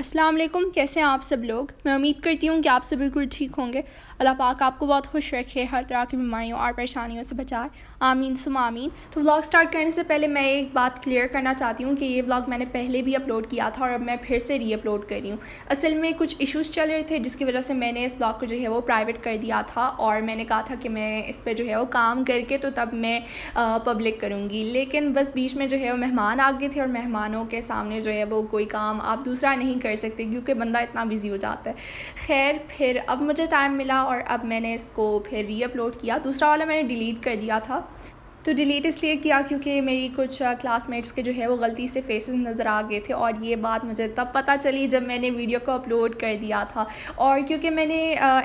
अस्सलाम वालेकुम, कैसे हैं आप सब लोग। मैं उम्मीद करती हूँ कि आप सब बिल्कुल ठीक होंगे। अल्लाह पाक आपको बहुत खुश रखे, हर तरह की बीमारियों और परेशानियों से बचाए, आमीन सुम आमीन। तो व्लॉग स्टार्ट करने से पहले मैं एक बात क्लियर करना चाहती हूँ कि ये व्लॉग मैंने पहले भी अपलोड किया था और अब मैं फिर से री अपलोड कर रही हूँ। असल में कुछ इश्यूज़ चल रहे थे जिसकी वजह से मैंने इस व्लॉग को जो है वो प्राइवेट कर दिया था और मैंने कहा था कि मैं इस पर जो है वो काम करके तो तब मैं पब्लिक करूँगी। लेकिन बस बीच में जो है वो मेहमान आ गए थे और मेहमानों के सामने जो है वो कोई काम आप दूसरा नहीं कर सकते क्योंकि बंदा इतना बिज़ी हो जाता है। खैर फिर अब मुझे टाइम मिला और अब मैंने इसको फिर री अपलोड किया। दूसरा वाला मैंने डिलीट कर दिया था। तो डिलीट इसलिए किया क्योंकि मेरी कुछ क्लासमेट्स के जो है वो गलती से फेसेस नज़र आ गए थे और ये बात मुझे तब पता चली जब मैंने वीडियो को अपलोड कर दिया था। और क्योंकि मैंने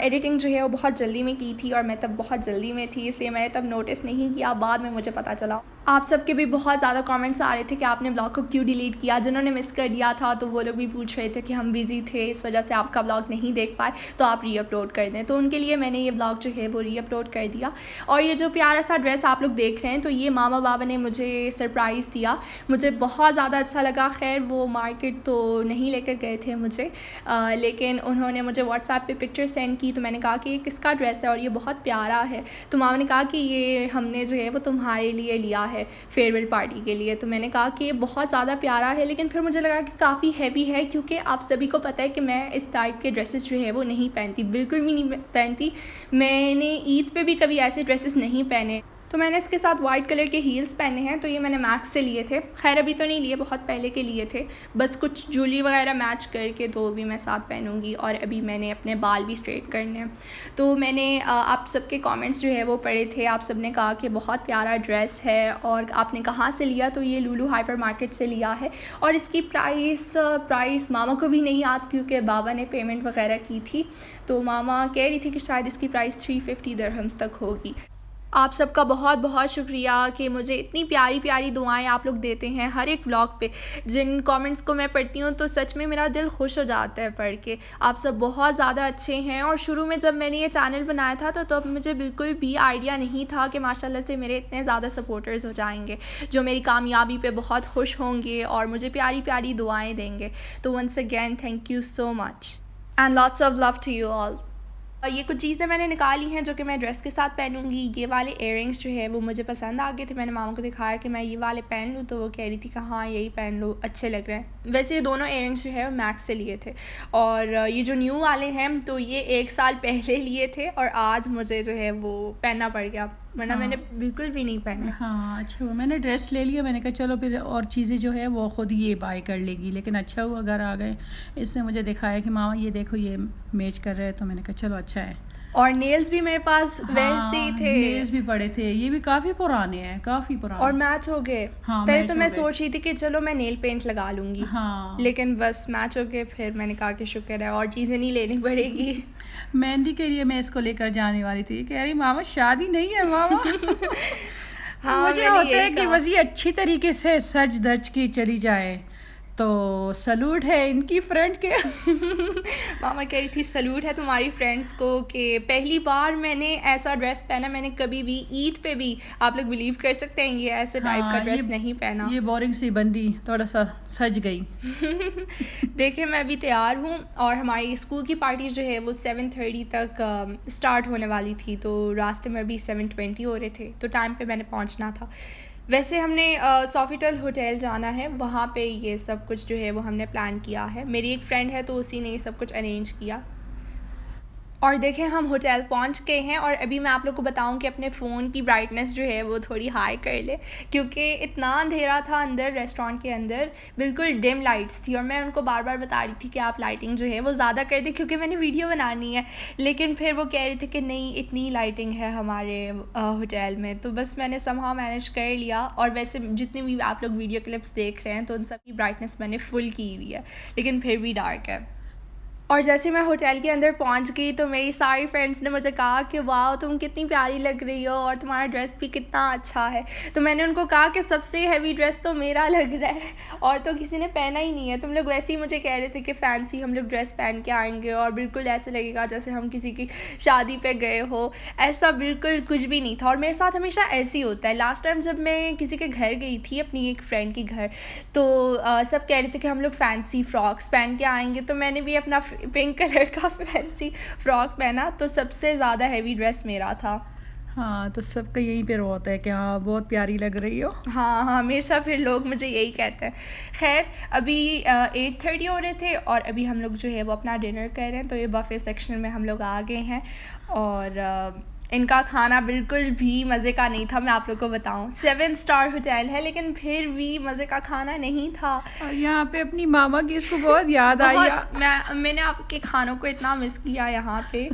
एडिटिंग जो है वो बहुत जल्दी में की थी और मैं तब बहुत जल्दी में थी, इसलिए मैंने तब नोटिस नहीं किया, बाद में मुझे पता चला। आप सबके भी बहुत ज़्यादा कमेंट्स आ रहे थे कि आपने व्लॉग को क्यों डिलीट किया। जिन्होंने मिस कर दिया था तो वो लोग भी पूछ रहे थे कि हम बिज़ी थे, इस वजह से आपका व्लॉग नहीं देख पाए, तो आप री अपलोड कर दें। तो उनके लिए मैंने ये व्लॉग जो है वो री अपलोड कर दिया। और ये जो प्यारा सा ड्रेस आप लोग देख रहे हैं तो ये मामा बाबा ने मुझे सरप्राइज़ दिया, मुझे बहुत ज़्यादा अच्छा लगा। खैर वो मार्केट तो नहीं लेकर गए थे मुझे, लेकिन उन्होंने मुझे व्हाट्सएप पे पिक्चर सेंड की। तो मैंने कहा कि ये किसका ड्रेस है और ये बहुत प्यारा है। तो मामा ने कहा कि ये हमने जो है वो तुम्हारे लिए लिया है फेयरवेल पार्टी के लिए। तो मैंने कहा कि ये बहुत ज़्यादा प्यारा है, लेकिन फिर मुझे लगा कि काफ़ी हैवी है क्योंकि आप सभी को पता है कि मैं इस टाइप के ड्रेसेस जो है वो नहीं पहनती, बिल्कुल भी नहीं पहनती। मैंने ईद पे भी कभी ऐसे ड्रेसेस नहीं पहने। तो मैंने इसके साथ वाइट कलर के हील्स पहने हैं, तो ये मैंने मैक्स से लिए थे। खैर अभी तो नहीं लिए, बहुत पहले के लिए थे। बस कुछ ज्वेलरी वगैरह मैच करके तो भी मैं साथ पहनूंगी। और अभी मैंने अपने बाल भी स्ट्रेट करने हैं। तो मैंने आप सबके कमेंट्स जो है वो पढ़े थे। आप सब ने कहा कि बहुत प्यारा ड्रेस है और आपने कहाँ से लिया, तो ये लुलु हाइपर मार्केट से लिया है। और इसकी प्राइस मामा को भी नहीं याद क्योंकि बाबा ने पेमेंट वगैरह की थी। तो मामा कह रही थी कि शायद इसकी प्राइस 350 दिरहम्स तक होगी। आप सबका बहुत बहुत शुक्रिया कि मुझे इतनी प्यारी प्यारी दुआएं आप लोग देते हैं हर एक व्लॉग पे। जिन कमेंट्स को मैं पढ़ती हूँ तो सच में मेरा दिल खुश हो जाता है पढ़ के। आप सब बहुत ज़्यादा अच्छे हैं। और शुरू में जब मैंने ये चैनल बनाया था तो तब मुझे बिल्कुल भी आइडिया नहीं था कि माशाल्लाह से मेरे इतने ज़्यादा सपोर्टर्स हो जाएंगे जो मेरी कामयाबी पे बहुत खुश होंगे और मुझे प्यारी प्यारी दुआएँ देंगे। तो once again thank you so much and lots of love to you all. ये कुछ चीज़ें मैंने निकाली हैं जो कि मैं ड्रेस के साथ पहनूंगी। ये वाले इयररिंग्स जो है वो मुझे पसंद आ गए थे। मैंने मामा को दिखाया कि मैं ये वाले पहन लूँ, तो वो कह रही थी कि हाँ यही पहन लो, अच्छे लग रहे हैं। वैसे ये दोनों इयररिंग्स जो है वो मैक्स से लिए थे। और ये जो न्यू वाले हैं तो ये 1 साल पहले लिए थे और आज मुझे जो है वो पहनना पड़ गया, वरना हाँ मैंने बिल्कुल भी नहीं पहने। हाँ, अच्छा हुआ मैंने ड्रेस ले लिया। मैंने कहा चलो फिर और चीज़ें जो है वो ख़ुद ये बाय कर लेगी, लेकिन अच्छा हुआ घर आ गए। इसने मुझे दिखाया कि मामा ये देखो ये मैच कर रहे हैं, तो मैंने कहा चलो अच्छा है। और नेल्स भी मेरे पास वैसे ही हाँ, थे। नेल्स भी पड़े थे, ये भी काफ़ी पुराने हैं, काफ़ी और पुराने। मैच हो गए। हाँ, पहले मैच तो हो मैं गए। सोच रही थी कि चलो मैं नेल पेंट लगा लूँगी, हाँ, लेकिन बस मैच हो गए। फिर मैंने कहा कि शुक्र है और चीज़ें नहीं लेनी पड़ेगी। मेहंदी के लिए मैं इसको लेकर जाने वाली थी, कह रही मामा शादी नहीं है मामा। हाँ मुझे मैंने होता यही है कि कहा। बस ये अच्छी तरीके से सज धज की चली जाए, तो सलूट है इनकी फ्रेंड के। मामा कह रही थी सलूट है तुम्हारी फ्रेंड्स को कि पहली बार मैंने ऐसा ड्रेस पहना। मैंने कभी भी ईद पे भी, आप लोग बिलीव कर सकते हैं, ये ऐसे टाइप का हाँ, ड्रेस नहीं पहना। ये बोरिंग सी बंदी थोड़ा सा सज गई। देखिए मैं अभी तैयार हूँ और हमारी स्कूल की पार्टीज जो है वो 7:30 तक स्टार्ट होने वाली थी। तो रास्ते में अभी 7:20 हो रहे थे, तो टाइम पे मैंने पहुँचना था। वैसे हमने सोफिटल होटल जाना है, वहाँ पे ये सब कुछ जो है वो हमने प्लान किया है। मेरी एक फ्रेंड है तो उसी ने ये सब कुछ अरेंज किया। और देखें हम होटल पहुंच गए हैं और अभी मैं आप लोग को बताऊं कि अपने फ़ोन की ब्राइटनेस जो है वो थोड़ी हाई कर ले, क्योंकि इतना अंधेरा था अंदर रेस्टोरेंट के अंदर, बिल्कुल डिम लाइट्स थी। और मैं उनको बार बार बता रही थी कि आप लाइटिंग जो है वो ज़्यादा कर दें क्योंकि मैंने वीडियो बनानी है। लेकिन फिर वो कह रहे थे कि नहीं इतनी लाइटिंग है हमारे होटल में। तो बस मैंने समहाउ मैनेज कर लिया। और वैसे जितनी भी आप लोग वीडियो क्लिप्स देख रहे हैं तो उन सब की ब्राइटनेस मैंने फुल की हुई है, लेकिन फिर भी डार्क है। और जैसे मैं होटल के अंदर पहुंच गई तो मेरी सारी फ्रेंड्स ने मुझे कहा कि वाह तुम कितनी प्यारी लग रही हो और तुम्हारा ड्रेस भी कितना अच्छा है। तो मैंने उनको कहा कि सबसे हैवी ड्रेस तो मेरा लग रहा है और तो किसी ने पहना ही नहीं है। तुम लोग वैसे ही मुझे कह रहे थे कि फ़ैंसी हम लोग ड्रेस पहन के आएंगे और बिल्कुल ऐसे लगेगा जैसे हम किसी की शादी पे गए हो। ऐसा बिल्कुल कुछ भी नहीं था और मेरे साथ हमेशा ऐसे ही होता है। लास्ट टाइम जब मैं किसी के घर गई थी अपनी एक फ्रेंड के घर तो सब कह रहे थे कि हम लोग फैंसी फ्रॉक्स पहन के आएंगे, तो मैंने भी अपना पिंक कलर का फैंसी फ्रॉक पहना तो सबसे ज़्यादा हैवी ड्रेस मेरा था। हाँ, तो सबका यहीं पे होता है कि हाँ बहुत प्यारी लग रही हो। हाँ हाँ, हमेशा फिर लोग मुझे यही कहते हैं। खैर अभी 8:30 हो रहे थे और अभी हम लोग जो है वो अपना डिनर कर रहे हैं। तो ये बफे सेक्शन में हम लोग आ गए हैं और इनका खाना बिल्कुल भी मज़े का नहीं था। मैं आप लोग को बताऊं 7 स्टार होटल है लेकिन फिर भी मज़े का खाना नहीं था। और यहाँ पे अपनी मामा की इसको बहुत याद आई। मैंने आपके खानों को इतना मिस किया यहाँ पे।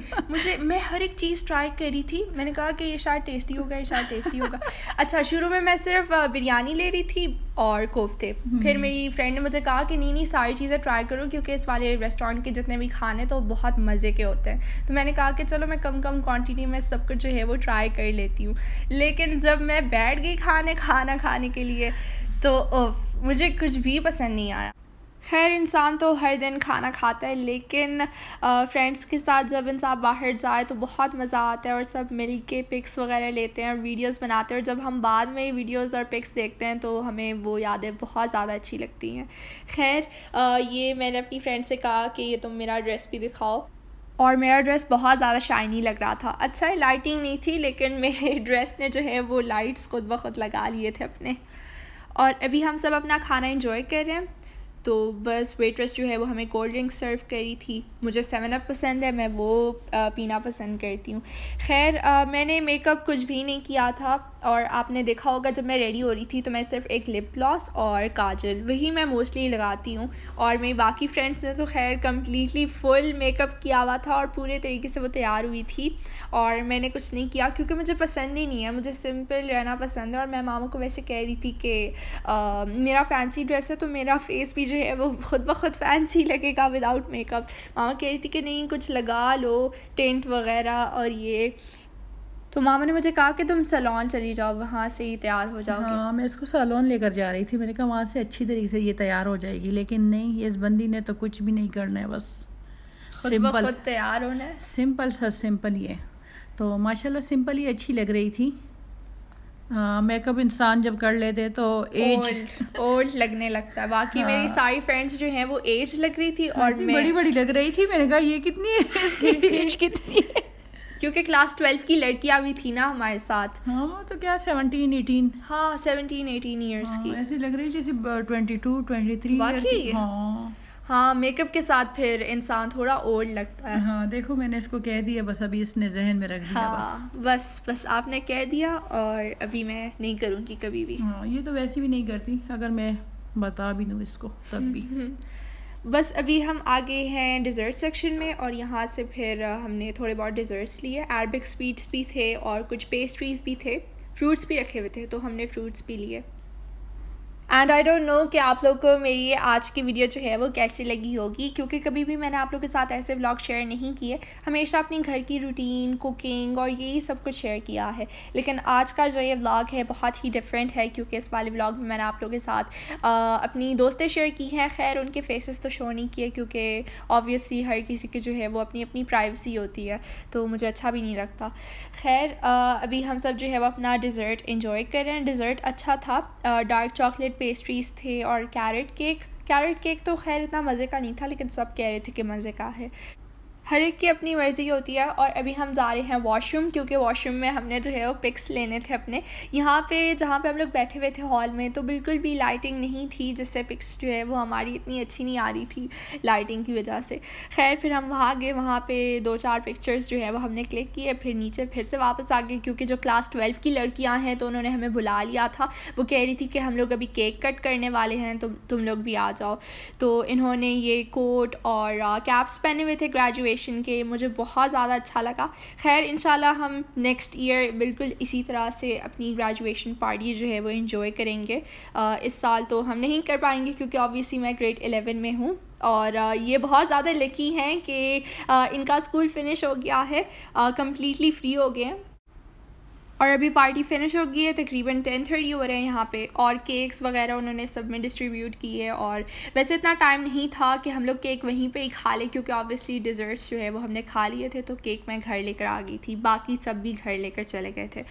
मैं हर एक चीज़ ट्राई करी थी। मैंने कहा कि ये शायद टेस्टी होगा, ये शायद टेस्टी होगा। अच्छा, शुरू में मैं सिर्फ बिरयानी ले रही थी और कोफ्ते। फिर मेरी फ्रेंड ने मुझे कहा कि नहीं सारी चीज़ें ट्राई करो क्योंकि इस वाले रेस्टोरेंट के जितने भी खाने तो बहुत मज़े के होते हैं। तो मैंने कहा कि चलो मैं कम क्वांटिटी में सब कुछ जो है वो ट्राई कर लेती हूँ। लेकिन जब मैं बैठ गई खाना खाने के लिए तो मुझे कुछ भी पसंद नहीं आया। खैर इंसान तो हर दिन खाना खाता है लेकिन फ्रेंड्स के साथ जब इंसान बाहर जाए तो बहुत मज़ा आता है और सब मिल के पिक्स वगैरह लेते हैं और वीडियोस बनाते हैं और जब हम बाद में वीडियोस और पिक्स देखते हैं तो हमें वो यादें बहुत ज़्यादा अच्छी लगती हैं। खैर ये मैंने अपनी फ्रेंड से कहा कि ये तुम मेरा ड्रेस भी दिखाओ और मेरा ड्रेस बहुत ज़्यादा शाइनी लग रहा था। अच्छा है लाइटिंग नहीं थी लेकिन मेरे ड्रेस ने जो है वो लाइट्स खुद ब खुद लगा लिए थे अपने। और अभी हम सब अपना खाना एंजॉय कर रहे हैं। तो बस वेट्रेस जो है वो हमें कोल्ड ड्रिंक सर्व करी थी। मुझे 7 अप पसंद है, मैं वो पीना पसंद करती हूँ। खैर मैंने मेकअप कुछ भी नहीं किया था और आपने देखा होगा जब मैं रेडी हो रही थी तो मैं सिर्फ एक लिप ग्लॉस और काजल वही मैं मोस्टली लगाती हूँ। और मेरी बाकी फ्रेंड्स ने तो खैर कम्प्लीटली फुल मेकअप किया हुआ था और पूरे तरीके से वो तैयार हुई थी और मैंने कुछ नहीं किया क्योंकि मुझे पसंद ही नहीं है। मुझे सिंपल रहना पसंद है और मैं मामा को वैसे कह रही थी कि मेरा फैंसी ड्रेस है तो मेरा फेस भी जो है वो खुद ब खुद फैंसी लगेगा विदाउट मेकअप। मामा कह रही थी कि नहीं कुछ लगा लो टेंट वगैरह और ये। तो मामा ने मुझे कहा कि तुम सैलून चली जाओ, वहाँ से ही तैयार हो जाओगे। हाँ, मैं इसको सैलून लेकर जा रही थी। मैंने कहा वहाँ से अच्छी तरीके से ये तैयार हो जाएगी, लेकिन नहीं, ये इस बंदी ने तो कुछ भी नहीं करना है, बस सिंपल तैयार होना है। सिंपल सा सिंपल ही है। तो माशाल्लाह सिंपल ही अच्छी लग रही थी। मेकअप इंसान जब कर लेते तो ओल्ड लगने लगता है। बाकी मेरी सारी फ्रेंड्स जो हैं वो एज लग रही थी और मैं बड़ी बड़ी लग रही थी। मैंने कहा ये कितनी है, इसकी एज कितनी है? क्योंकि क्लास 12 की लड़कियां भी थी ना हमारे साथ। हाँ, तो क्या 17-18। हाँ 17-18 ईयर्स की ऐसी लग रही जैसे 22-23 बाकी। हाँ हाँ, मेकअप के साथ फिर इंसान थोड़ा ओल्ड लगता है। हाँ, देखो मैंने इसको कह दिया, बस अभी इसने जहन में रख दिया। हाँ, बस आपने कह दिया और अभी मैं नहीं करूँगी कभी भी। हाँ, ये तो वैसे भी नहीं करती अगर मैं बता भी दूँ इसको तब भी। बस अभी हम आगे हैं डिज़र्ट सेक्शन में और यहाँ से फिर हमने थोड़े बहुत डिज़र्ट्स लिए। अरबिक स्वीट्स भी थे और कुछ पेस्ट्रीज़ भी थे, फ्रूट्स भी रखे हुए थे तो हमने फ्रूट्स भी लिए। एंड आई डोंट नो कि आप लोग को मेरी ये आज की वीडियो जो है वो कैसी लगी होगी क्योंकि कभी भी मैंने आप लोग के साथ ऐसे व्लॉग शेयर नहीं किए। हमेशा अपनी घर की रूटीन, कुकिंग और यही सब कुछ शेयर किया है। लेकिन आज का जो ये व्लॉग है बहुत ही डिफरेंट है क्योंकि इस वाले व्लॉग में मैंने आप लोगों के साथ अपनी दोस्तें शेयर की हैं। खैर उनके फेसेस तो शो नहीं किए क्योंकि ऑब्वियसली हर किसी की जो है वो अपनी अपनी प्राइवेसी होती है तो मुझे अच्छा भी नहीं लगता। खैर अभी हम सब जो है वो अपना डिज़र्ट इंजॉय कर रहे हैं। डिज़र्ट अच्छा था, डार्क चॉकलेट पेस्ट्रीज़ थे और कैरेट केक तो खैर इतना मज़े का नहीं था लेकिन सब कह रहे थे कि मज़े का है। हर एक की अपनी मर्ज़ी होती है। और अभी हम जा रहे हैं वॉशरूम क्योंकि वॉशरूम में हमने जो है वो पिक्स लेने थे अपने। यहाँ पे जहाँ पे हम लोग बैठे हुए थे हॉल में तो बिल्कुल भी लाइटिंग नहीं थी जिससे पिक्स जो है वो हमारी इतनी अच्छी नहीं आ रही थी लाइटिंग की वजह से। खैर फिर हम वहाँ गए, वहाँ पे 2-4 पिक्चर्स जो है वो हमने क्लिक किए, फिर नीचे फिर से वापस आ गए क्योंकि जो क्लास 12 की लड़कियाँ हैं तो उन्होंने हमें बुला लिया था। वो कह रही थी कि हम लोग अभी केक कट करने वाले हैं तो तुम लोग भी आ जाओ। तो इन्होंने ये कोट और कैप्स पहने हुए थे ग्रेजुएशन के, मुझे बहुत ज़्यादा अच्छा लगा। खैर इंशाल्लाह हम नेक्स्ट ईयर बिल्कुल इसी तरह से अपनी ग्रेजुएशन पार्टी जो है वो एंजॉय करेंगे। इस साल तो हम नहीं कर पाएंगे क्योंकि ऑब्वियसली मैं ग्रेड 11 में हूँ और ये बहुत ज़्यादा लकी हैं कि इनका स्कूल फ़िनिश हो गया है, कम्प्लीटली फ्री हो गए हैं और अभी पार्टी फिनिश हो गई है। तकरीबन 10:30 हो रहे हैं यहाँ पे और केक्स वगैरह उन्होंने सब में डिस्ट्रीब्यूट किए। और वैसे इतना टाइम नहीं था कि हम लोग केक वहीं पे ही खा लें, क्योंकि ऑब्वियसली डिज़र्ट्स जो है वो हमने खा लिए थे, तो केक मैं घर लेकर आ गई थी, बाकी सब भी घर लेकर चले गए थे।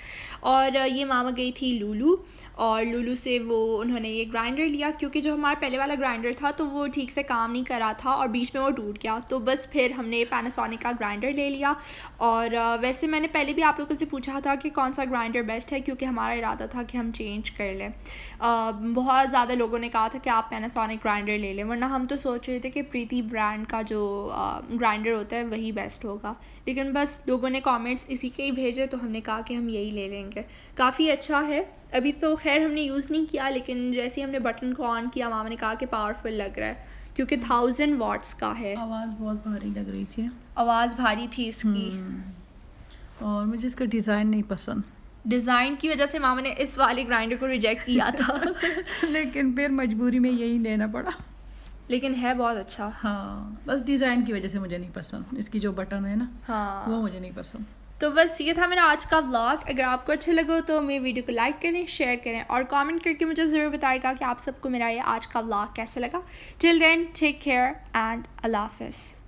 और ये मामा गई थी लूलू, और लूलू से वो उन्होंने ये ग्राइंडर लिया, क्योंकि जो हमारा पहले वाला ग्राइंडर था तो वो ठीक से काम नहीं कर रहा था और बीच में वो टूट गया, तो बस फिर हमने पैनासोनिक का ग्राइंडर ले लिया। और वैसे मैंने पहले भी आप लोगों से पूछा था कि कौन सा ग्राइंडर बेस्ट है, क्योंकि हमारा इरादा था कि हम चेंज कर लें। बहुत ज़्यादा लोगों ने कहा था कि आप पैनासोनिक ग्राइंडर ले लें, वरना हम तो सोच रहे थे कि प्रीति ब्रांड का जो ग्राइंडर होता है वही बेस्ट होगा, लेकिन बस लोगों ने कमेंट्स इसी के ही भेजे तो हमने कहा कि हम यही ले लेंगे। काफ़ी अच्छा है। अभी तो खैर हमने यूज़ नहीं किया, लेकिन जैसे ही हमने बटन को ऑन किया मामा ने कहा कि पावरफुल लग रहा है, क्योंकि 1000 वाट्स का है। आवाज़ बहुत भारी लग रही थी, आवाज़ भारी थी इसकी। और मुझे इसका डिज़ाइन नहीं पसंद। डिज़ाइन की वजह से मामा ने इस वाले ग्राइंडर को रिजेक्ट किया था लेकिन फिर मजबूरी में यही लेना पड़ा। लेकिन है बहुत अच्छा। हाँ, बस डिज़ाइन की वजह से मुझे नहीं पसंद, इसकी जो बटन है ना, हाँ वो मुझे नहीं पसंद। तो बस ये था मेरा आज का व्लॉग। अगर आपको अच्छा लगा तो मेरे वीडियो को लाइक करें, शेयर करें और कमेंट करके मुझे ज़रूर बताइएगा कि आप सबको मेरा ये आज का व्लॉग कैसा लगा। Till then take care and अल्लाह हाफ़िज़।